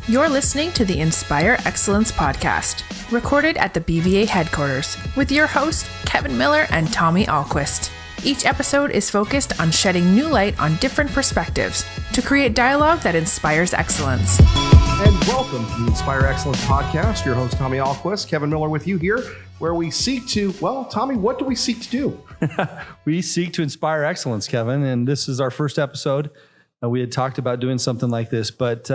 You're listening to the Inspire Excellence podcast, recorded at the BVA headquarters, with your hosts, Kevin Miller and Tommy Ahlquist. Each episode is focused on shedding new light on different perspectives to create dialogue that inspires excellence. And welcome to the Inspire Excellence podcast. Your host, Tommy Ahlquist, Kevin Miller with you here, where we seek to, well, Tommy, what do we seek to do? We seek to inspire excellence, Kevin, and this is our first episode. We had talked about doing something like this, but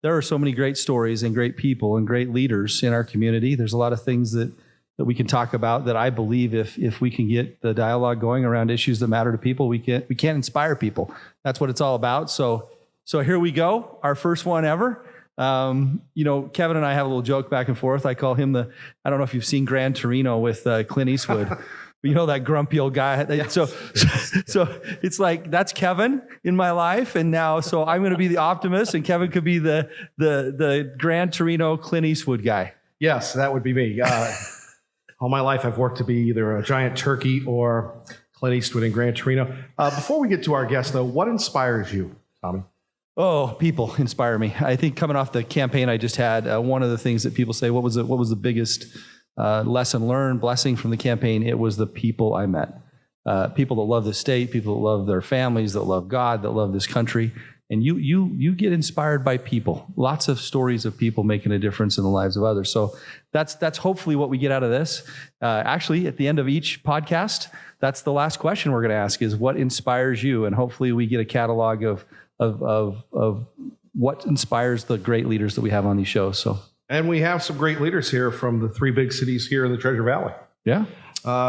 there are so many great stories and great people and great leaders in our community. There's a lot of things that we can talk about that I believe if we can get the dialogue going around issues that matter to people, we can inspire people. That's what it's all about. So here we go, our first one ever. Kevin and I have a little joke back and forth. I call him I don't know if you've seen Gran Torino with Clint Eastwood. You know, that grumpy old guy. Yes. So it's like, that's Kevin in my life. And now, so I'm going to be the optimist and Kevin could be the Gran Torino Clint Eastwood guy. Yes, that would be me. All my life, I've worked to be either a giant turkey or Clint Eastwood in Gran Torino. Before we get to our guest, though, what inspires you, Tommy? Oh, people inspire me. I think coming off the campaign I just had, one of the things that people say, what was the biggest lesson learned, blessing from the campaign? It was the people I met. People that love the state, people that love their families, that love God, that love this country. And you get inspired by people. Lots of stories of people making a difference in the lives of others. So that's hopefully what we get out of this. Actually, at the end of each podcast, that's the last question we're going to ask is what inspires you? And hopefully we get a catalog of what inspires the great leaders that we have on these shows. And we have some great leaders here from the three big cities here in the Treasure Valley. Yeah.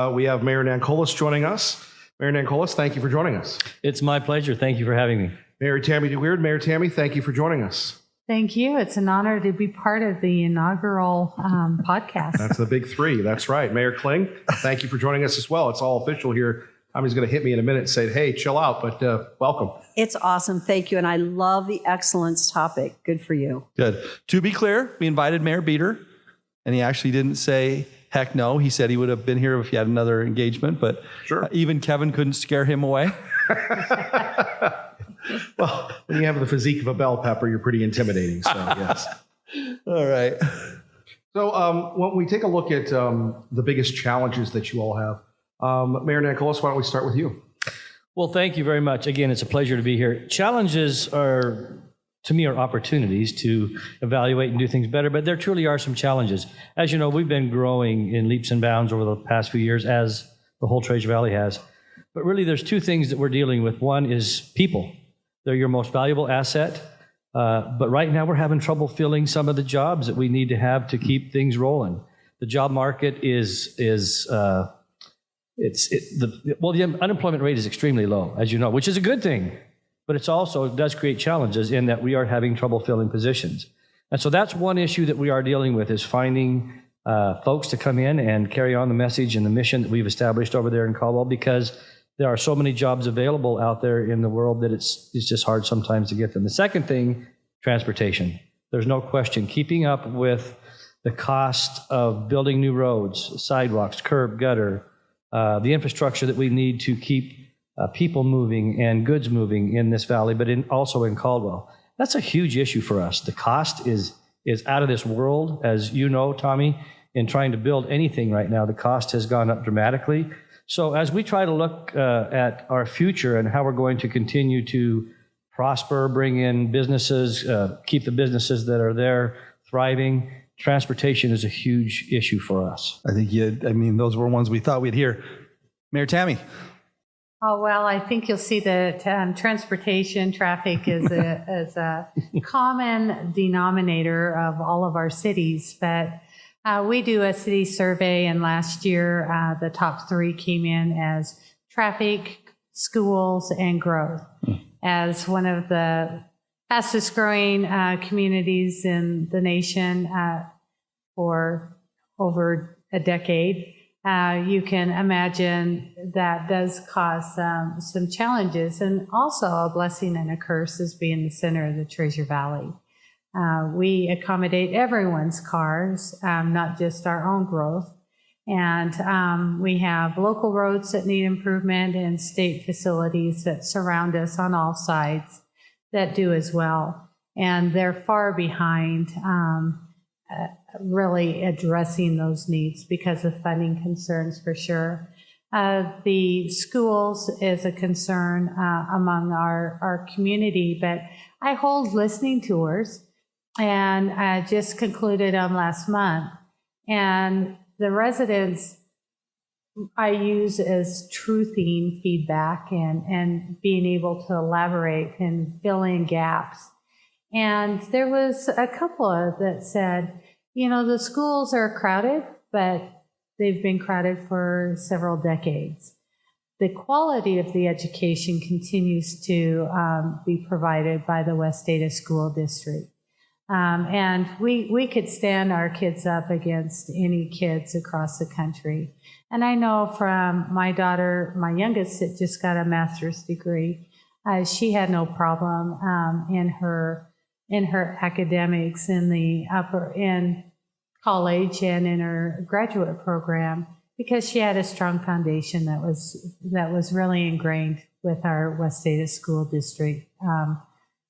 We have Mayor Nancolas joining us. Mayor Nancolas, thank you for joining us. It's my pleasure. Thank you for having me. Mayor Tammy DeWeird. Mayor Tammy, thank you for joining us. Thank you. It's an honor to be part of the inaugural podcast. That's the big three. That's right. Mayor Kling, thank you for joining us as well. It's all official here. Tommy's going to hit me in a minute and say, hey, chill out, but welcome. It's awesome. Thank you. And I love the excellence topic. Good for you. Good. To be clear, we invited Mayor Beater, and he actually didn't say heck no. He said he would have been here if he had another engagement, but sure. Even Kevin couldn't scare him away. Well, when you have the physique of a bell pepper, you're pretty intimidating. So, yes. All right. So when we take a look at the biggest challenges that you all have, Mayor Nancolas, why don't we start with you? Well, thank you very much. Again, it's a pleasure to be here. Challenges to me, are opportunities to evaluate and do things better, but there truly are some challenges. As you know, we've been growing in leaps and bounds over the past few years, as the whole Treasure Valley has. But really, there's two things that we're dealing with. One is people. They're your most valuable asset. But right now, we're having trouble filling some of the jobs that we need to have to keep things rolling. The job market the unemployment rate is extremely low, as you know, which is a good thing. But it does create challenges in that we are having trouble filling positions. And so that's one issue that we are dealing with, is finding folks to come in and carry on the message and the mission that we've established over there in Caldwell, because there are so many jobs available out there in the world that it's just hard sometimes to get them. The second thing, transportation. There's no question. Keeping up with the cost of building new roads, sidewalks, curb, gutter, the infrastructure that we need to keep people moving and goods moving in this valley, but also in Caldwell. That's a huge issue for us. The cost is out of this world. As you know, Tommy, in trying to build anything right now, the cost has gone up dramatically. So as we try to look at our future and how we're going to continue to prosper, bring in businesses, keep the businesses that are there thriving, transportation is a huge issue for us. I think those were ones we thought we'd hear. Mayor Tammy. Oh, well, I think you'll see that transportation, traffic is a common denominator of all of our cities. But we do a city survey, and last year the top three came in as traffic, schools, and growth as one of the fastest growing communities in the nation for over a decade. You can imagine that does cause some challenges, and also a blessing and a curse is being the center of the Treasure Valley. We accommodate everyone's cars, not just our own growth. And we have local roads that need improvement and state facilities that surround us on all sides that do as well. and they're far behind really addressing those needs because of funding concerns for sure. The schools is a concern among our community, but I hold listening tours, and I just concluded them last month. And the residents I use as truthing feedback and being able to elaborate and fill in gaps. And there was a couple that said, the schools are crowded, but they've been crowded for several decades. The quality of the education continues to be provided by the West Ada School District. And we could stand our kids up against any kids across the country. And I know from my daughter, my youngest, that just got a master's degree, she had no problem in her academics in college and in her graduate program, because she had a strong foundation that was really ingrained with our West Ada School District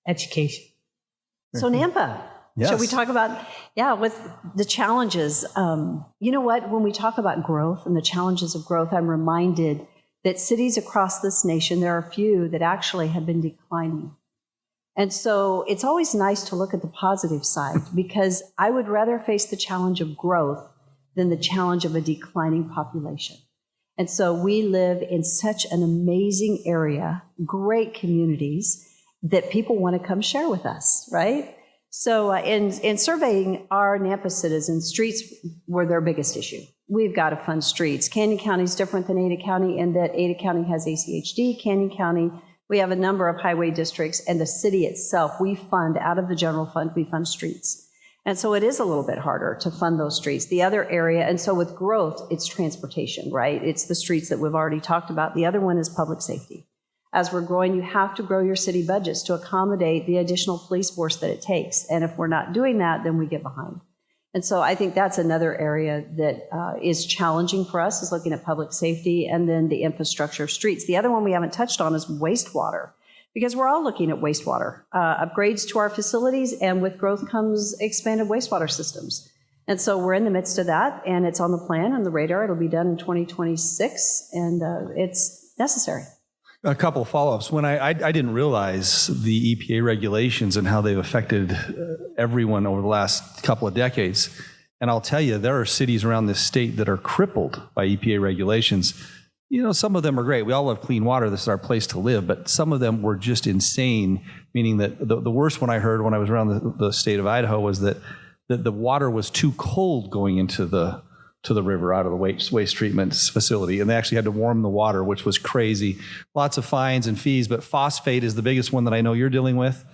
education. So Nampa, Yes. shall we talk about, with the challenges? You know what, when we talk about growth and the challenges of growth, I'm reminded that cities across this nation, there are a few that actually have been declining. And so it's always nice to look at the positive side, because I would rather face the challenge of growth than the challenge of a declining population. And so we live in such an amazing area, great communities that people want to come share with us, right? So in surveying our Nampa citizens, streets were their biggest issue. We've got to fund streets. Canyon County is different than Ada County in that Ada County has ACHD. Canyon County, we have a number of highway districts, and the city itself, we fund out of the general fund, we fund streets. And so it is a little bit harder to fund those streets. The other area, and so with growth, it's transportation, right? It's the streets that we've already talked about. The other one is public safety. As we're growing, you have to grow your city budgets to accommodate the additional police force that it takes. And if we're not doing that, then we get behind. And so I think that's another area that is challenging for us, is looking at public safety and then the infrastructure of streets. The other one we haven't touched on is wastewater, because we're all looking at wastewater, upgrades to our facilities, and with growth comes expanded wastewater systems. And so we're in the midst of that, and it's on the plan, on the radar. It'll be done in 2026, and it's necessary. A couple of follow-ups. When I didn't realize the EPA regulations and how they've affected everyone over the last couple of decades. And I'll tell you, there are cities around this state that are crippled by EPA regulations. Some of them are great. We all love clean water. This is our place to live. But some of them were just insane, meaning that the worst one I heard when I was around the state of Idaho was that the water was too cold going into the river out of the waste treatment facility, and they actually had to warm the water, which was crazy. Lots of fines and fees, but phosphate is the biggest one that I know you're dealing with.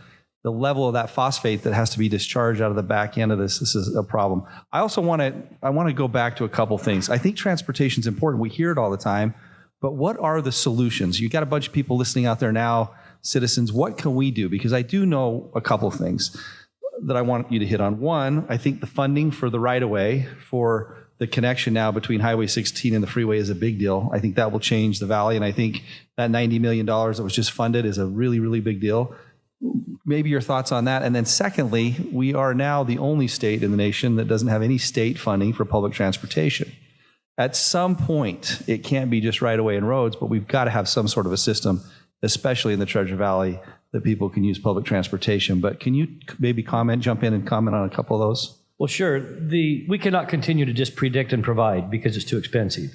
The level of that phosphate that has to be discharged out of the back end of this is a problem. I also want to go back to a couple things. I think transportation is important. We hear it all the time, but what are the solutions? You got a bunch of people listening out there now, citizens. What can we do? Because I do know a couple of things that I want you to hit on. One, I think the funding for the right-of-way for the connection now between Highway 16 and the freeway is a big deal. I think that will change the valley, and I think that $90 million that was just funded is a really, really big deal. Maybe your thoughts on that. And then secondly, we are now the only state in the nation that doesn't have any state funding for public transportation. At some point, it can't be just right-of-way and roads, but we've got to have some sort of a system, especially in the Treasure Valley, that people can use public transportation. But can you maybe jump in and comment on a couple of those? Well, sure. We cannot continue to just predict and provide because it's too expensive.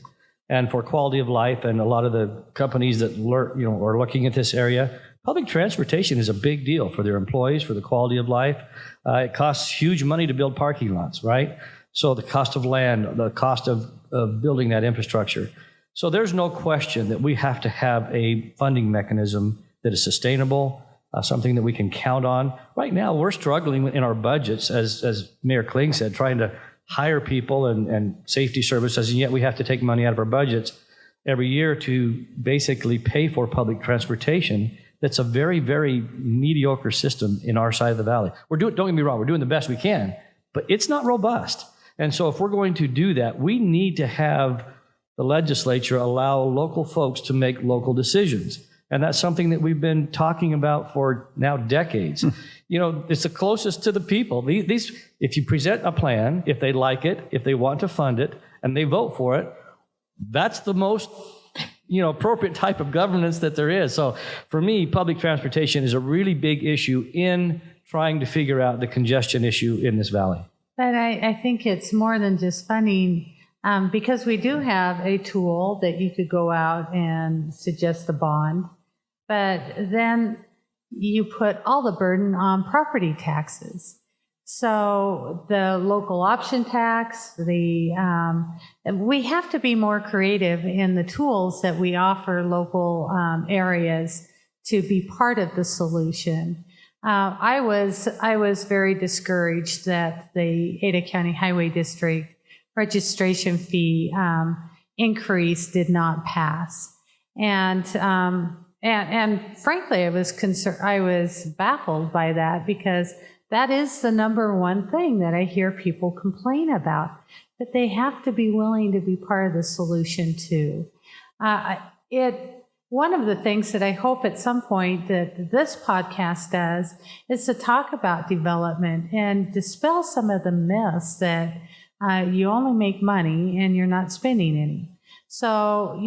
And for quality of life, and a lot of the companies that are looking at this area, public transportation is a big deal for their employees, for the quality of life. It costs huge money to build parking lots, right? So the cost of land, the cost of building that infrastructure. So there's no question that we have to have a funding mechanism that is sustainable, something that we can count on. Right now, we're struggling in our budgets, as Mayor Kling said, trying to hire people and safety services, and yet we have to take money out of our budgets every year to basically pay for public transportation. That's a very, very mediocre system in our side of the valley. Don't get me wrong, we're doing the best we can, but it's not robust. And so if we're going to do that, we need to have the legislature allow local folks to make local decisions. And that's something that we've been talking about for now decades. It's the closest to the people. These, if you present a plan, if they like it, if they want to fund it, and they vote for it, that's the most appropriate type of governance that there is. So for me, public transportation is a really big issue in trying to figure out the congestion issue in this valley. But I think it's more than just funding, because we do have a tool that you could go out and suggest a bond, but then you put all the burden on property taxes. So the local option tax, we have to be more creative in the tools that we offer local areas to be part of the solution. I was very discouraged that the Ada County Highway District registration fee increase did not pass, and frankly, I was baffled by that, because that is the number one thing that I hear people complain about, but they have to be willing to be part of the solution too. One of the things that I hope at some point that this podcast does is to talk about development and dispel some of the myths that you only make money and you're not spending any. So,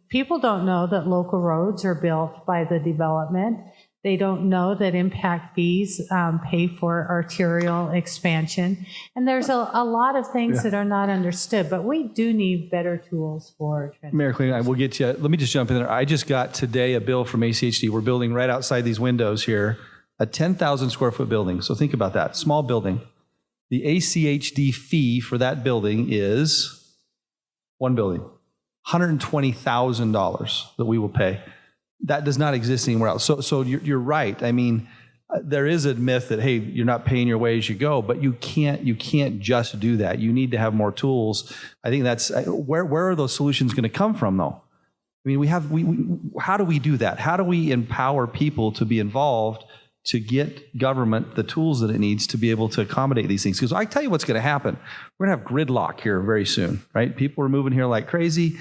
people don't know that local roads are built by the development. They don't know that impact fees pay for arterial expansion. And there's a lot of things that are not understood, but we do need better tools for transportation. Mayor Kling, I will get you. Let me just jump in there. I just got today a bill from ACHD. We're building right outside these windows here, a 10,000 square foot building. So think about that, small building. The ACHD fee for that building is one building, $120,000 that we will pay. That does not exist anywhere else. So you're right. I mean, there is a myth that, hey, you're not paying your way as you go, but you can't just do that. You need to have more tools. I think that's where are those solutions going to come from, though? I mean, how do we do that? How do we empower people to be involved, to get government the tools that it needs to be able to accommodate these things? Because I tell you what's going to happen. We're going to have gridlock here very soon, right? People are moving here like crazy.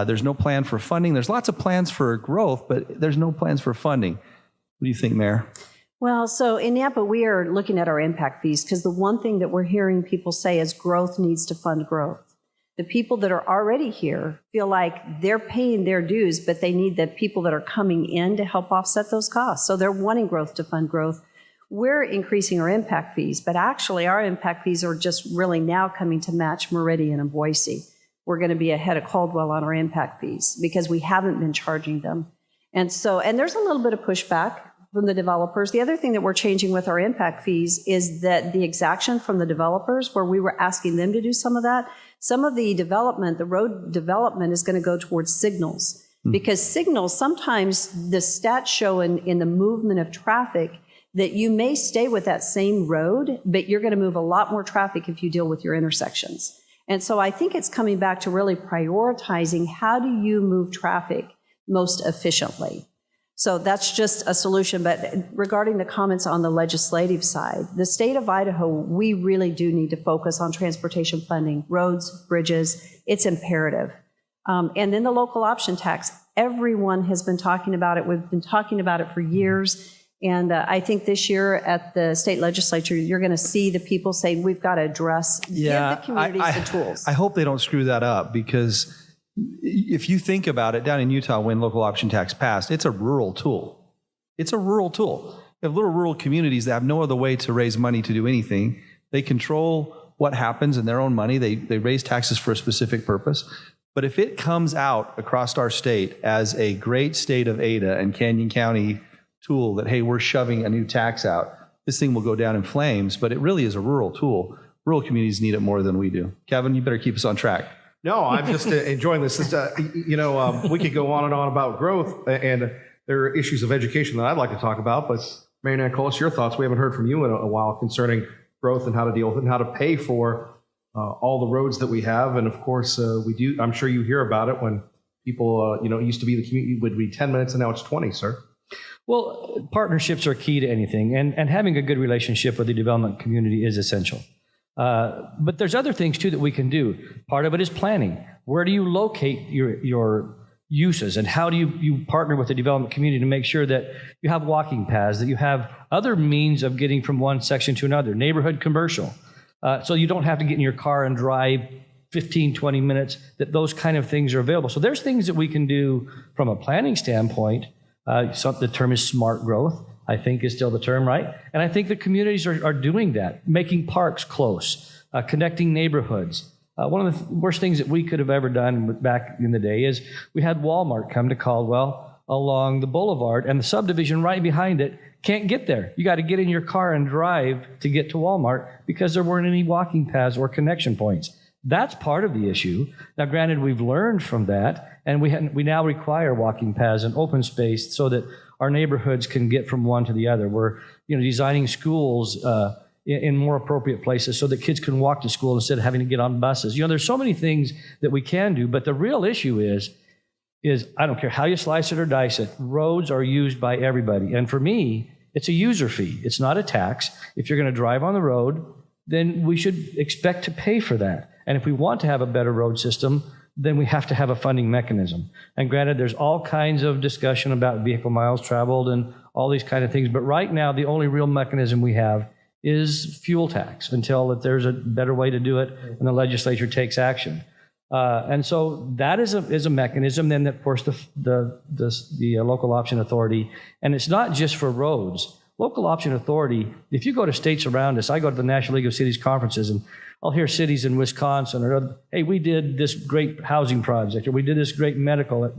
There's no plan for funding. There's lots of plans for growth, but there's no plans for funding. What do you think, Mayor? Well, so in Nampa, we are looking at our impact fees, because the one thing that we're hearing people say is growth needs to fund growth. The people that are already here feel like they're paying their dues, but they need the people that are coming in to help offset those costs. So they're wanting growth to fund growth. We're increasing our impact fees, but actually our impact fees are just really now coming to match Meridian and Boise. We're going to be ahead of Caldwell on our impact fees because we haven't been charging them. And there's a little bit of pushback from the developers. The other thing that we're changing with our impact fees is that the exaction from the developers, where we were asking them to do some of that, some of the development, the road development, is going to go towards signals. Because signals, sometimes the stats show in the movement of traffic that you may stay with that same road, but you're going to move a lot more traffic if you deal with your intersections. And so I think it's coming back to really prioritizing how do you move traffic most efficiently. So that's just a solution. But regarding the comments on the legislative side, the state of Idaho, we really do need to focus on transportation funding, roads, bridges. It's imperative. And then the local option tax. Everyone has been talking about it. We've been talking about it for years. And I think this year at the state legislature, you're going to see the people saying we've got to address, give the communities the tools. I hope they don't screw that up, because if you think about it, down in Utah, when local option tax passed, it's a rural tool. It's a rural tool. You have little rural communities that have no other way to raise money to do anything. They control what happens in their own money. They raise taxes for a specific purpose. But if it comes out across our state as a great state of Ada and Canyon County tool that, hey, we're shoving a new tax out, this thing will go down in flames, but it really is a rural tool. Rural communities need it more than we do. Kevin, you better keep us on track. No, I'm just enjoying this. We could go on and on about growth, and there are issues of education that I'd like to talk about, but Mayor Nancolas, your thoughts. We haven't heard from you in a while concerning growth and how to deal with it and how to pay for all the roads that we have. And of course, we do. I'm sure you hear about it when people, it used to be the commute would be 10 minutes and now it's 20, sir. Well, partnerships are key to anything, and having a good relationship with the development community is essential. But there's other things too that we can do. Part of it is planning. Where do you locate your uses, and how do you partner with the development community to make sure that you have walking paths, that you have other means of getting from one section to another, neighborhood commercial, so you don't have to get in your car and drive 15, 20 minutes, that those kind of things are available. So there's things that we can do from a planning standpoint. The term is smart growth, I think is still the term, right? And I think the communities are doing that, making parks close, connecting neighborhoods. One of the worst things that we could have ever done back in the day is we had Walmart come to Caldwell along the boulevard, and the subdivision right behind it can't get there. You got to get in your car and drive to get to Walmart because there weren't any walking paths or connection points. That's part of the issue. Now, granted, we've learned from that, and we now require walking paths and open space so that our neighborhoods can get from one to the other. We're designing schools in more appropriate places so that kids can walk to school instead of having to get on buses. There's so many things that we can do, but the real issue is I don't care how you slice it or dice it, roads are used by everybody. And for me, it's a user fee. It's not a tax. If you're going to drive on the road, then we should expect to pay for that. And if we want to have a better road system, then we have to have a funding mechanism. And granted, there's all kinds of discussion about vehicle miles traveled and all these kind of things. But right now, the only real mechanism we have is fuel tax until that there's a better way to do it and the legislature takes action. And so that is a mechanism. Then, of course, the local option authority, and it's not just for roads. Local option authority, if you go to states around us, I go to the National League of Cities conferences, and I'll hear cities in Wisconsin or, hey, we did this great housing project, or we did this great medical,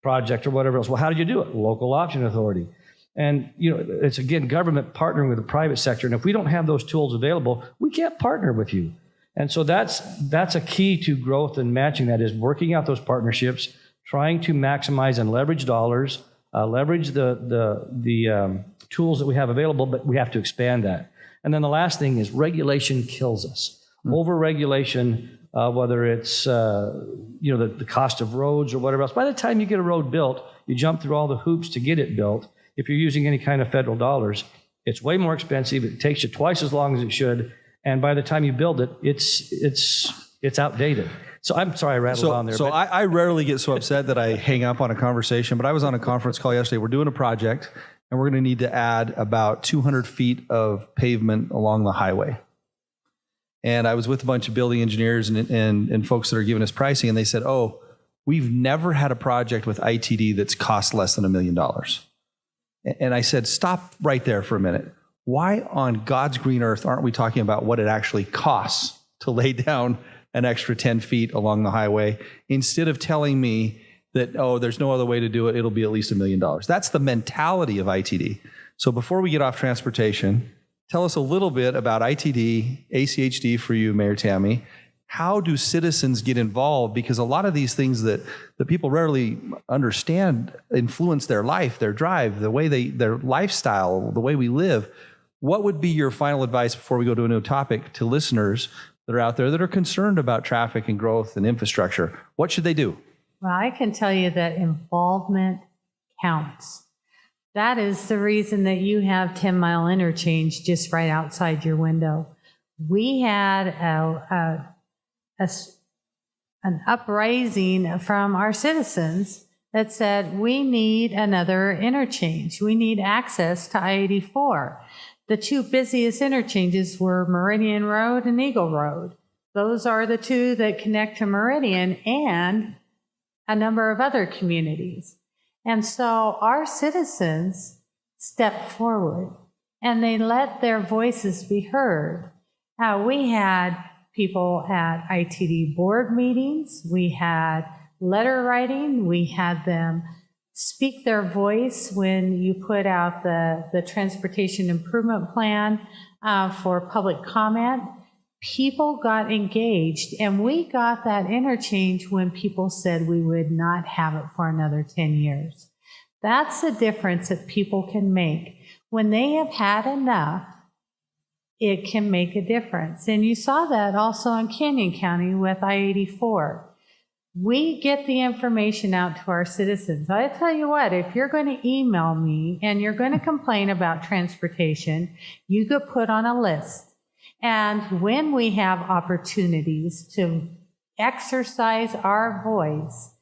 project, or whatever else. Well, how did you do it? Local option authority. And, it's, again, government partnering with the private sector. And if we don't have those tools available, we can't partner with you. And so that's a key to growth and matching that, is working out those partnerships, trying to maximize and leverage dollars, leverage the tools that we have available, but we have to expand that. And then the last thing is regulation kills us. Over-regulation, whether it's, the cost of roads or whatever else. By the time you get a road built, you jump through all the hoops to get it built. If you're using any kind of federal dollars, it's way more expensive. It takes you twice as long as it should. And by the time you build it, it's outdated. So I'm sorry I rattled on there. So I rarely get so upset that I hang up on a conversation, but I was on a conference call yesterday. We're doing a project, and we're going to need to add about 200 feet of pavement along the highway. And I was with a bunch of building engineers and folks that are giving us pricing, and they said, oh, we've never had a project with ITD that's cost less than $1 million. And I said, stop right there for a minute. Why on God's green earth aren't we talking about what it actually costs to lay down an extra 10 feet along the highway, instead of telling me that, oh, there's no other way to do it, it'll be at least $1 million. That's the mentality of ITD. So before we get off transportation, tell us a little bit about ITD, ACHD for you, Mayor Tammy. How do citizens get involved? Because a lot of these things that people rarely understand influence their life, their drive, the way their lifestyle, the way we live. What would be your final advice before we go to a new topic to listeners that are out there that are concerned about traffic and growth and infrastructure? What should they do? Well, I can tell you that involvement counts. That is the reason that you have 10-mile interchange just right outside your window. We had an uprising from our citizens that said, we need another interchange. We need access to I-84. The two busiest interchanges were Meridian Road and Eagle Road. Those are the two that connect to Meridian and a number of other communities. And so our citizens stepped forward and they let their voices be heard. We had people at ITD board meetings, we had letter writing, we had them speak their voice when you put out the transportation improvement plan for public comment. People got engaged, and we got that interchange when people said we would not have it for another 10 years. That's the difference that people can make. When they have had enough, it can make a difference. And you saw that also in Canyon County with I-84. We get the information out to our citizens. I tell you what, if you're going to email me and you're going to complain about transportation, you get put on a list. And when we have opportunities to exercise our voice,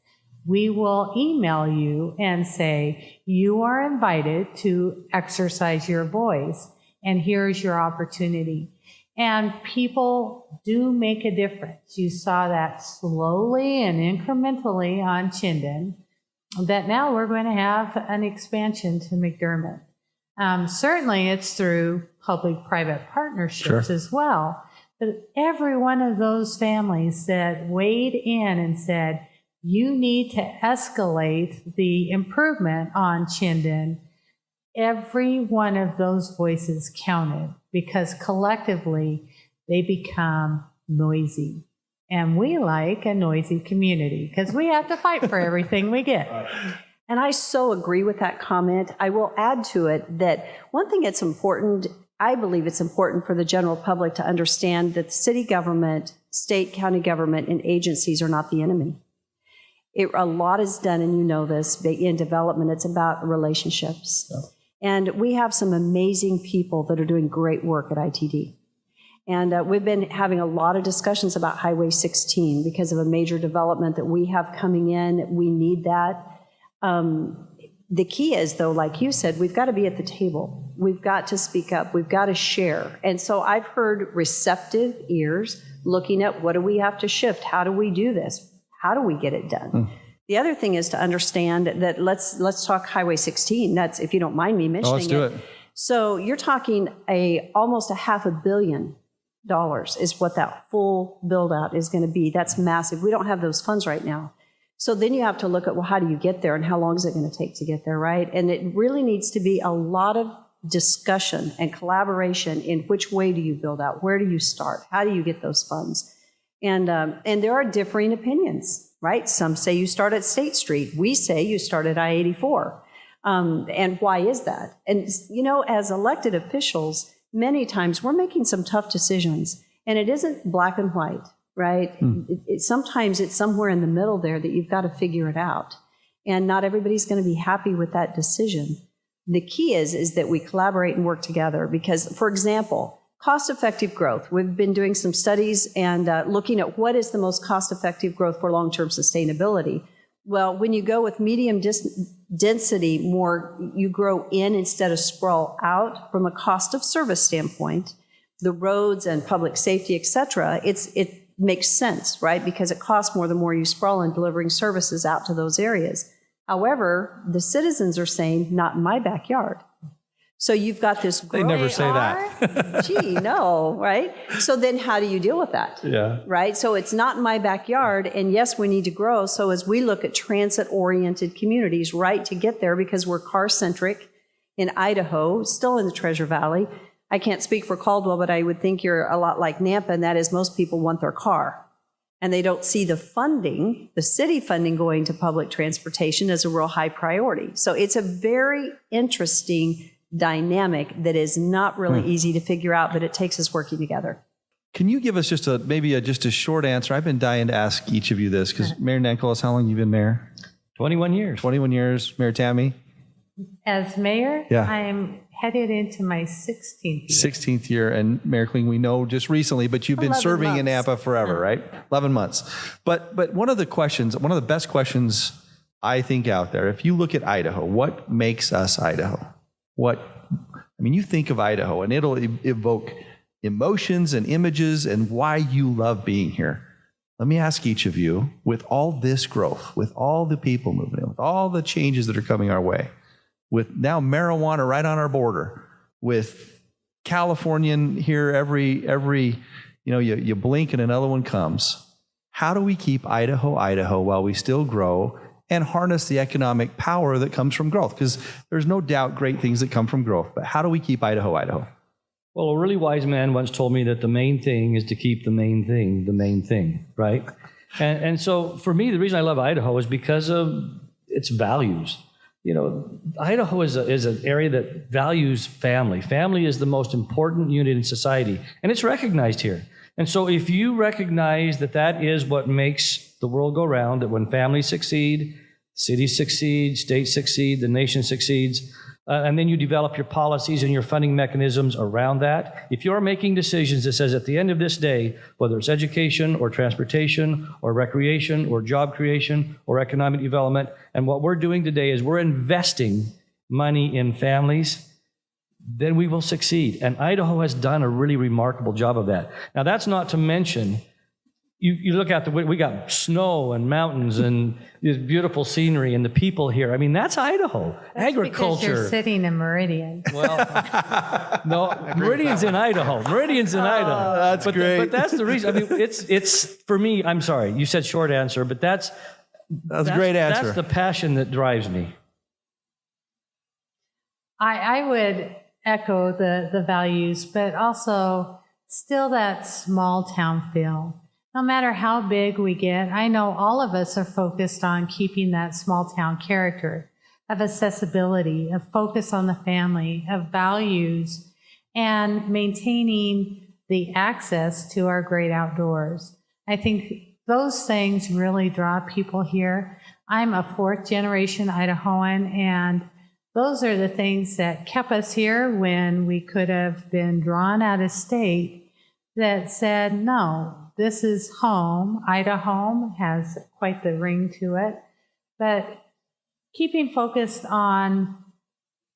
we will email you and say, you are invited to exercise your voice, and here's your opportunity. And people do make a difference. You saw that slowly and incrementally on Chinden, that now we're going to have an expansion to McDermott. Certainly it's through public-private partnerships as well. But every one of those families that weighed in and said, you need to escalate the improvement on Chinden, every one of those voices counted, because collectively they become noisy. And we like a noisy community because we have to fight for everything we get. And I so agree with that comment. I will add to it that one thing that's important, I believe it's important for the general public to understand that city government, state, county government, and agencies are not the enemy. A lot is done, and you know this, in development. It's about relationships. Yeah. And we have some amazing people that are doing great work at ITD. And we've been having a lot of discussions about Highway 16 because of a major development that we have coming in. We need that. The key is, though, like you said, we've got to be at the table. We've got to speak up. We've got to share. And so I've heard receptive ears looking at what do we have to shift? How do we do this? How do we get it done? The other thing is to understand that let's talk Highway 16. That's, if you don't mind me mentioning let's do it. So you're talking almost $500 million is what that full build out is going to be. That's massive. We don't have those funds right now. So then you have to look at, well, how do you get there and how long is it going to take to get there, right? And it really needs to be a lot of discussion and collaboration in which way do you build out? Where do you start? How do you get those funds? And there are differing opinions, right? Some say you start at State Street. We say you start at I-84. And why is that? And, you know, as elected officials, many times we're making some tough decisions, and it isn't black and white, right? Sometimes it's somewhere in the middle there that you've got to figure it out. And not everybody's going to be happy with that decision. The key is that we collaborate and work together because, for example, cost-effective growth. We've been doing some studies and looking at what is the most cost-effective growth for long-term sustainability. Well, when you go with medium density, more you grow in instead of sprawl out from a cost of service standpoint, the roads and public safety, et cetera, it makes sense, right? Because it costs more the more you sprawl in delivering services out to those areas. However, the citizens are saying, not in my backyard. So you've got this growth. They never say that. Gee, no, right? So then how do you deal with that? Yeah. Right? So it's not in my backyard, and yes, we need to grow. So as we look at transit-oriented communities, right, to get there, because we're car-centric in Idaho, still in the Treasure Valley. I can't speak for Caldwell, but I would think you're a lot like Nampa, and that is most people want their car. And they don't see the funding, the city funding going to public transportation as a real high priority. So it's a very interesting dynamic that is not really easy to figure out, but it takes us working together. Can you give us just a short answer? I've been dying to ask each of you this because Mayor Nancolas, how long have you been mayor? 21 years. 21 years. Mayor Tammy? As mayor, Yeah. I'm headed into my 16th year. 16th year. And Mayor Kling, we know just recently, but you've been 11 serving in months. Nampa forever, right? 11 months. But one of the best questions I think out there, if you look at Idaho, what makes us Idaho? You think of Idaho and it'll evoke emotions and images and why you love being here. Let me ask each of you, with all this growth, with all the people moving in, with all the changes that are coming our way, with now marijuana right on our border, with Californian here every you blink and another one comes. How do we keep Idaho while we still grow and harness the economic power that comes from growth? Because there's no doubt great things that come from growth, but how do we keep Idaho? Well, a really wise man once told me that the main thing is to keep the main thing, right? And so for me, the reason I love Idaho is because of its values. Idaho is an area that values family. Family is the most important unit in society, and it's recognized here. And so if you recognize that is what makes the world go round, that when families succeed, cities succeed, states succeed, the nation succeeds, and then you develop your policies and your funding mechanisms around that. If you're making decisions that says at the end of this day, whether it's education or transportation or recreation or job creation or economic development, and what we're doing today is we're investing money in families, then we will succeed. And Idaho has done a really remarkable job of that. Now, that's not to mention, you look at we got snow and mountains and this beautiful scenery and the people here. I mean, that's Idaho. That's agriculture. Because you're sitting in Meridian. Well, no, Meridian's in Idaho. Meridian's in Idaho. That's great. But that's the reason. I mean, it's for me. I'm sorry, you said short answer, but that's a great answer. That's the passion that drives me. I would echo the values, but also still that small town feel. No matter how big we get, I know all of us are focused on keeping that small town character of accessibility, of focus on the family, of values, and maintaining the access to our great outdoors. I think those things really draw people here. I'm a fourth generation Idahoan, and those are the things that kept us here when we could have been drawn out of state, that said, no, this is home. Idaho has quite the ring to it. But keeping focused on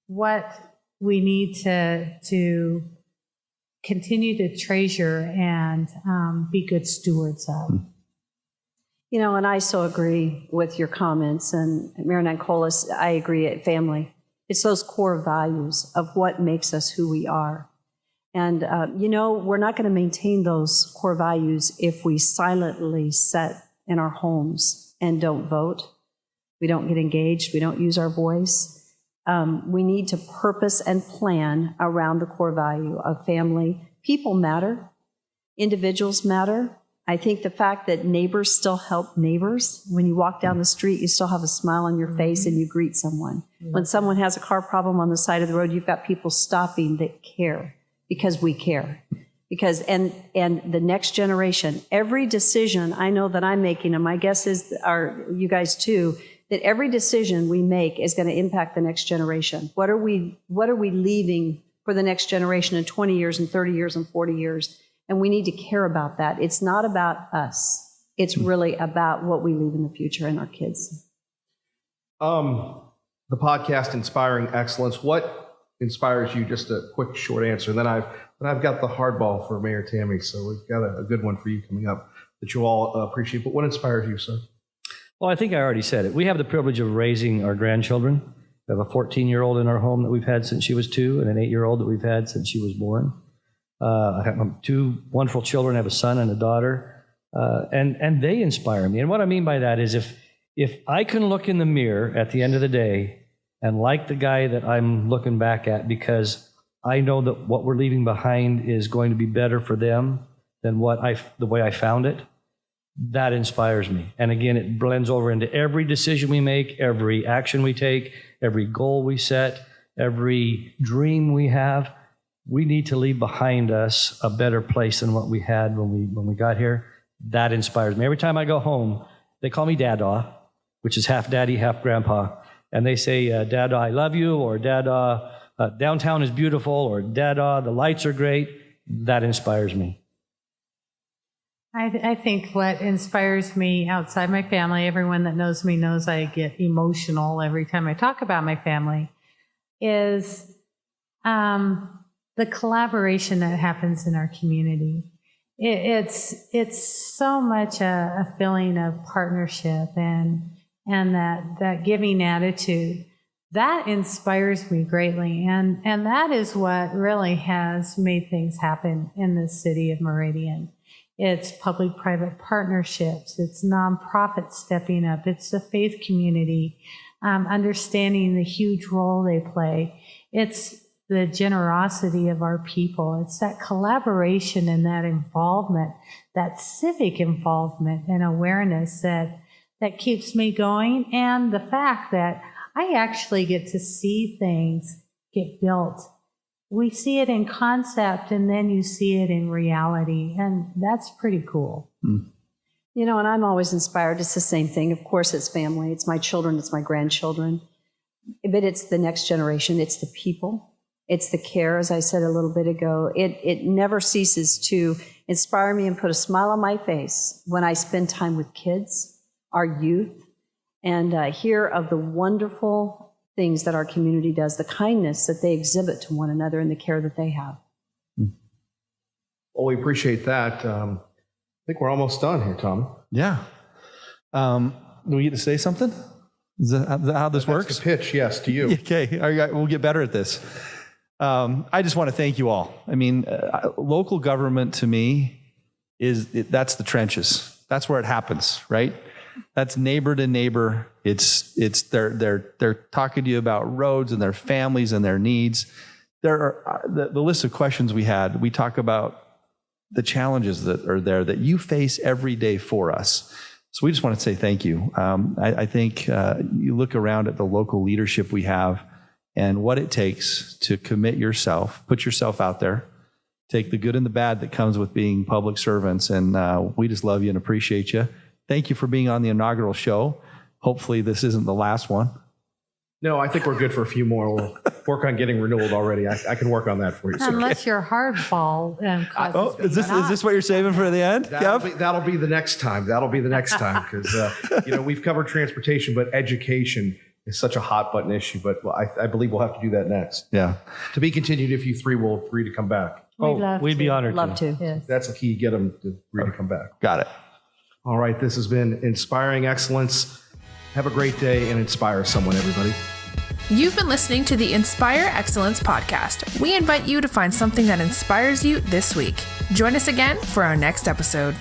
what we need to continue to treasure and be good stewards of. You know, and I so agree with your comments. And Mayor Nancolas, I agree at family. It's those core values of what makes us who we are. And, you know, we're not going to maintain those core values if we silently sit in our homes and don't vote. We don't get engaged. We don't use our voice. We need to purpose and plan around the core value of family. People matter. Individuals matter. I think the fact that neighbors still help neighbors. When you walk down the street, you still have a smile on your face and you greet someone. When someone has a car problem on the side of the road, you've got people stopping that care. Because we care. Because, and the next generation, every decision I know that I'm making, and my guess is, you guys too, that every decision we make is going to impact the next generation. What are we leaving for the next generation in 20 years and 30 years and 40 years? And we need to care about that. It's not about us. It's really about what we leave in the future and our kids. The podcast, Inspiring Excellence, what inspires you? Just a quick, short answer. And then I've got the hardball for Mayor Tammy, so we've got a good one for you coming up that you all appreciate. But what inspires you, sir? Well, I think I already said it. We have the privilege of raising our grandchildren. We have a 14-year-old in our home that we've had since she was 2, and an 8-year-old that we've had since she was born. I have 2 wonderful children. I have a son and a daughter, and they inspire me. And what I mean by that is if I can look in the mirror at the end of the day and like the guy that I'm looking back at, because I know that what we're leaving behind is going to be better for them than the way I found it, that inspires me. And again, it blends over into every decision we make, every action we take, every goal we set, every dream we have. We need to leave behind us a better place than what we had when we got here. That inspires me. Every time I go home, they call me Dada, which is half daddy, half grandpa. And they say, Dada, I love you, or Dada, downtown is beautiful, or Dada, the lights are great. That inspires me. I think what inspires me outside my family, everyone that knows me knows I get emotional every time I talk about my family, is the collaboration that happens in our community. It's so much a feeling of partnership and that giving attitude. That inspires me greatly. And that is what really has made things happen in the city of Meridian. It's public-private partnerships. It's nonprofits stepping up. It's the faith community, understanding the huge role they play. It's the generosity of our people. It's that collaboration and that involvement, that civic involvement and awareness that keeps me going. And the fact that I actually get to see things get built. We see it in concept, and then you see it in reality, and that's pretty cool. You know, and I'm always inspired. It's the same thing. Of course, it's family. It's my children. It's my grandchildren. but it's the next generation. It's the people. It's the care, as I said a little bit ago. It never ceases to inspire me and put a smile on my face when I spend time with kids, our youth, and hear of the wonderful things that our community does, the kindness that they exhibit to one another and the care that they have. Well, we appreciate that. I think we're almost done here, Tom. Yeah. Do we get to say something? Is that how this works? That's the pitch, yes, to you. Okay. All right, we'll get better at this. I just want to thank you all. I mean, local government to me that's the trenches. That's where it happens, right? That's neighbor to neighbor. It's they're talking to you about roads and their families and their needs. There are the list of questions we had. We talk about the challenges that are there that you face every day for us. So we just want to say thank you. I think you look around at the local leadership we have and what it takes to commit yourself, put yourself out there, take the good and the bad that comes with being public servants. And we just love you and appreciate you. Thank you for being on the inaugural show. Hopefully this isn't the last one. No, I think we're good for a few more. We'll work on getting renewed already. I can work on that for you. So. Unless you're hardball causes Is this what you're saving for the end? That'll be the next time. That'll be the next time because we've covered transportation, but education is such a hot button issue. But I believe we'll have to do that next. Yeah. To be continued if you three will agree to come back. We'd be honored. Love to. Yes. That's a key. Get them to agree to come back. Got it. All right. This has been Inspiring Excellence. Have a great day and inspire someone, everybody. You've been listening to the Inspire Excellence podcast. We invite you to find something that inspires you this week. Join us again for our next episode.